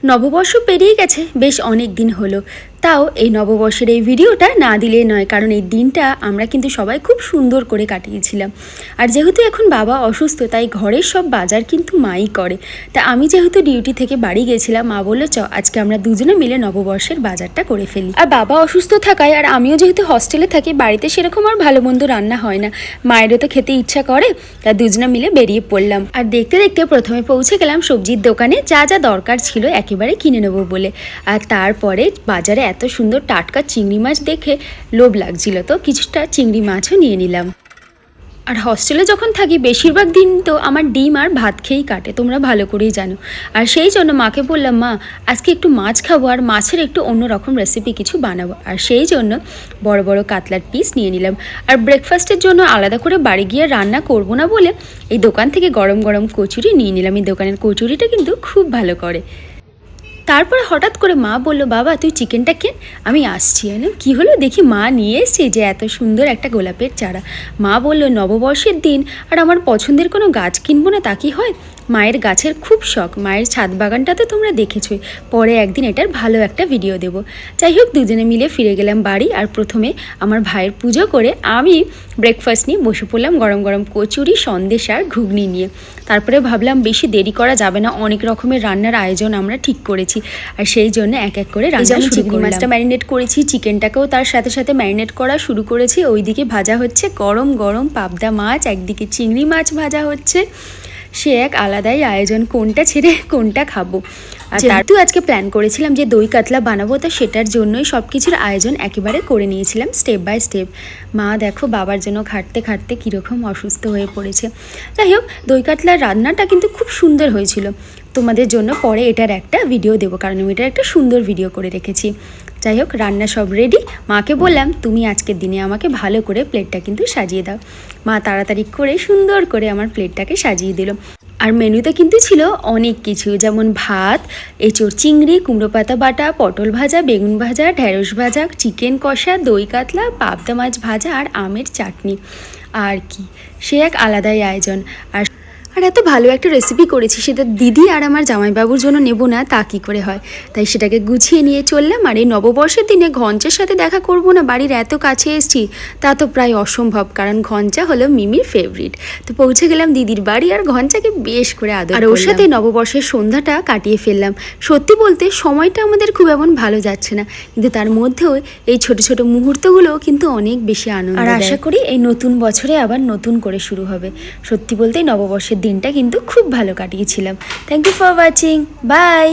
নববর্ষ পেরিয়ে গেছে বেশ অনেক দিন হলো, তাও এই নববর্ষের এই ভিডিওটা না দিলে নয়, কারণ এই দিনটা আমরা কিন্তু সবাই খুব সুন্দর করে কাটিয়েছিলাম। আর যেহেতু এখন বাবা অসুস্থ, তাই ঘরের সব বাজার কিন্তু মাই করে। তা আমি যেহেতু ডিউটি থেকে বাড়ি গেছিলাম, মা বললো চ আজকে আমরা দুজনে মিলে নববর্ষের বাজারটা করে ফেলি। আর বাবা অসুস্থ থাকায় আর আমিও যেহেতু হস্টেলে থাকি, বাড়িতে সেরকম আর ভালো মন্দ রান্না হয় না, মায়েরও তো খেতে ইচ্ছা করে, তা দুজনে মিলে বেরিয়ে পড়লাম। আর দেখতে দেখতে প্রথমে পৌঁছে গেলাম সবজির দোকানে, যা যা দরকার ছিল একেবারে কিনে নেবো বলে। আর তারপরে বাজারে এত সুন্দর টাটকা চিংড়ি মাছ দেখে লোভ লাগছিল, তো কিছুটা চিংড়ি মাছও নিয়ে নিলাম। আর হস্টেলে যখন থাকি বেশিরভাগ দিন তো আমার ডিম আর ভাত খেয়েই কাটে, তোমরা ভালো করেই জানো। আর সেই জন্য মাকে বললাম, মা আজকে একটু মাছ খাবো আর মাছের একটু অন্যরকম রেসিপি কিছু বানাবো। আর সেই জন্য বড় বড় কাতলার পিস নিয়ে নিলাম। আর ব্রেকফাস্টের জন্য আলাদা করে বাড়ি গিয়ে রান্না করব না বলে এই দোকান থেকে গরম গরম কচুরি নিয়ে নিলাম। এই দোকানের কচুরিটা কিন্তু খুব ভালো করে। তারপরে হঠাৎ করে মা বলল, বাবা তুই চিকেনটা কেন, আমি আসছি। কি হলো দেখি মা নিয়ে এসছে যে এত সুন্দর একটা গোলাপের চারা। মা বলল, নববর্ষের দিন আর আমার পছন্দের কোনো গাছ কিনবো না তা কি হয়? মায়ের গাছের খুব শখ, মায়ের ছাদ বাগানটা তো তোমরা দেখেছোই, পরে একদিন এটার ভালো একটা ভিডিও দেব। যাই হোক, দুজনে মিলে ফিরে গেলাম বাড়ি। আর প্রথমে আমার ভাইয়ের পুজো করে আমি ব্রেকফাস্ট নিয়ে বসে পড়লাম গরম গরম কচুরি, সন্দেশ আর ঘুগনি নিয়ে। তারপরে ভাবলাম বেশি দেরি করা যাবে না, অনেক রকমের রান্নার আয়োজন আমরা ঠিক করেছি। আর সেই জন্য এক এক করে রান্না শুরু করলাম। চিংড়ি মাছটা ম্যারিনেট করেছি, চিকেনটাকেও তার সাথে সাথে ম্যারিনেট করা শুরু করেছি। ওইদিকে ভাজা হচ্ছে গরম গরম পাবদা মাছ, একদিকে চিংড়ি মাছ ভাজা হচ্ছে। সে এক আলাদাই আয়োজন, কোনটা ছেড়ে কোনটা খাবো। আর যেহেতু আজকে প্ল্যান করেছিলাম যে দই কাতলা বানাবো, তো সেটার জন্যই সব কিছুর আয়োজন একেবারে করে নিয়েছিলাম স্টেপ বাই স্টেপ। মা দেখো বাবার জন্য খাটতে খাটতে কীরকম অসুস্থ হয়ে পড়েছে। যাই হোক, দই কাতলার রান্নাটা কিন্তু খুব সুন্দর হয়েছিল। তোমাদের জন্য পরে এটার একটা ভিডিও দেবো, কারণ আমি এটার একটা সুন্দর ভিডিও করে রেখেছি। যাই হোক, রান্না সব রেডি। মাকে বললাম, তুমি আজকের দিনে আমাকে ভালো করে প্লেটটা কিন্তু সাজিয়ে দাও। মা তাড়াতাড়ি করে সুন্দর করে আমার প্লেটটাকে সাজিয়ে দিল। আর মেনুতে কিন্তু ছিল অনেক কিছু, যেমন ভাত, এঁচোড় চিংড়ি, কুমড়ো পাতা বাটা, পটল ভাজা, বেগুন ভাজা, ঢেঁড়স ভাজা, চিকেন কষা, দই কাতলা, পাবদা মাছ ভাজা আর আমের চাটনি। আর কি, সে এক আলাদাই আয়োজন। আর এত ভালো একটা রেসিপি করেছি, সেটা দিদি আর আমার জামাইবাবুর জন্য নেব না তা কী করে হয়? তাই সেটাকে গুছিয়ে নিয়ে চললাম। আর এই নববর্ষের দিনে ঘঞ্চার সাথে দেখা করব না, বাড়ির এত কাছে এসেছি, তা তো প্রায় অসম্ভব, কারণ ঘঞ্চা হলো মিমির ফেভারিট। তো পৌঁছে গেলাম দিদির বাড়ি, আর ঘঞ্চাকে বেশ করে আদর, আর ওর সাথে নববর্ষের সন্ধ্যাটা কাটিয়ে ফেললাম। সত্যি বলতে সময়টা আমাদের খুব এমন ভালো যাচ্ছে না, কিন্তু তার মধ্যেও এই ছোট ছোট মুহূর্তগুলো কিন্তু অনেক বেশি আনন্দ। আর আশা করি এই নতুন বছরে আবার নতুন করে শুরু হবে। সত্যি বলতে নববর্ষের দিনটা কিন্তু খুব ভালো কাটিয়েছিলাম। Thank you for watching, by.